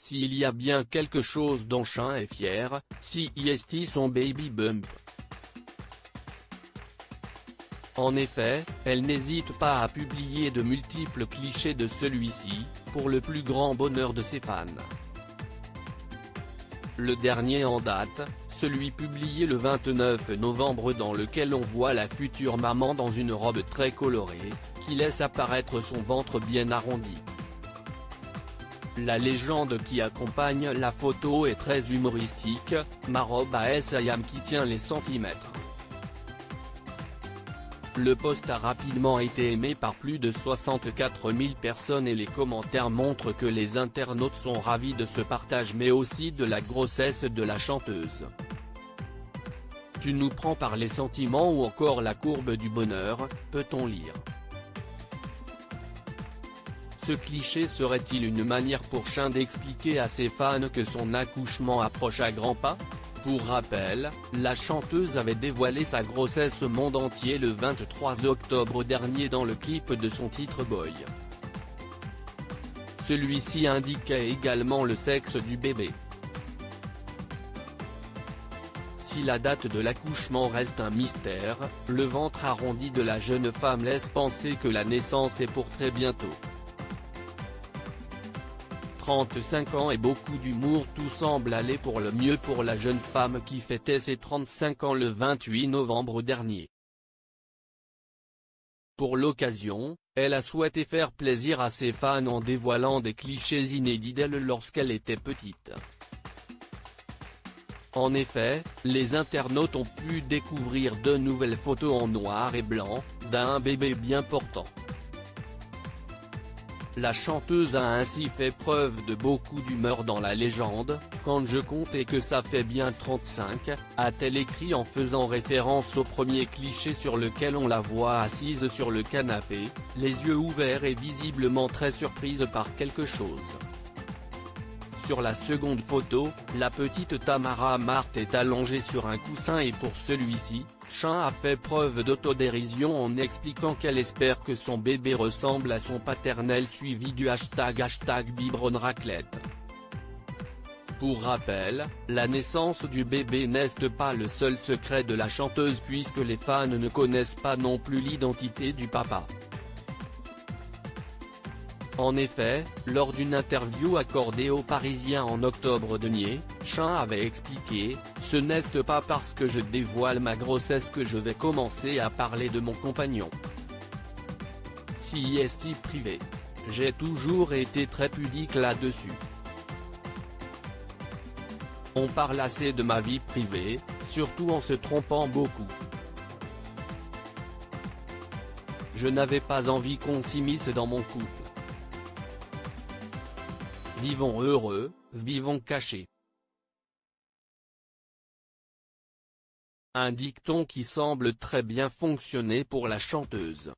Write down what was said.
s'il y a bien quelque chose dont Sean est fier, c'est son baby bump. En effet, elle n'hésite pas à publier de multiples clichés de celui-ci, pour le plus grand bonheur de ses fans. Le dernier en date, celui publié le 29 novembre dans lequel on voit la future maman dans une robe très colorée, qui laisse apparaître son ventre bien arrondi. La légende qui accompagne la photo est très humoristique, ma robe à Siam qui tient les centimètres. Le post a rapidement été aimé par plus de 64 000 personnes et les commentaires montrent que les internautes sont ravis de ce partage mais aussi de la grossesse de la chanteuse. Tu nous prends par les sentiments ou encore la courbe du bonheur, peut-on lire. Ce cliché serait-il une manière pour Sean d'expliquer à ses fans que son accouchement approche à grands pas? Pour rappel, la chanteuse avait dévoilé sa grossesse au monde entier le 23 octobre dernier dans le clip de son titre Boy. Celui-ci indiquait également le sexe du bébé. Si la date de l'accouchement reste un mystère, le ventre arrondi de la jeune femme laisse penser que la naissance est pour très bientôt. 35 ans et beaucoup d'humour, tout semble aller pour le mieux pour la jeune femme qui fêtait ses 35 ans le 28 novembre dernier. Pour l'occasion, elle a souhaité faire plaisir à ses fans en dévoilant des clichés inédits d'elle lorsqu'elle était petite. En effet, les internautes ont pu découvrir de nouvelles photos en noir et blanc, d'un bébé bien portant. La chanteuse a ainsi fait preuve de beaucoup d'humeur dans la légende, quand je comptais que ça fait bien 35, a-t-elle écrit en faisant référence au premier cliché sur lequel on la voit assise sur le canapé, les yeux ouverts et visiblement très surprise par quelque chose. Sur la seconde photo, la petite Tamara Marthe est allongée sur un coussin et pour celui-ci, Sean a fait preuve d'autodérision en expliquant qu'elle espère que son bébé ressemble à son paternel suivi du hashtag #BiberonRaclette. Pour rappel, la naissance du bébé n'est pas le seul secret de la chanteuse puisque les fans ne connaissent pas non plus l'identité du papa. En effet, lors d'une interview accordée aux Parisiens en octobre dernier, Sean avait expliqué « Ce n'est pas parce que je dévoile ma grossesse que je vais commencer à parler de mon compagnon. Si est privé. J'ai toujours été très pudique là-dessus. On parle assez de ma vie privée, surtout en se trompant beaucoup. Je n'avais pas envie qu'on s'immisce dans mon couple. Vivons heureux, vivons cachés. » Un dicton qui semble très bien fonctionner pour la chanteuse.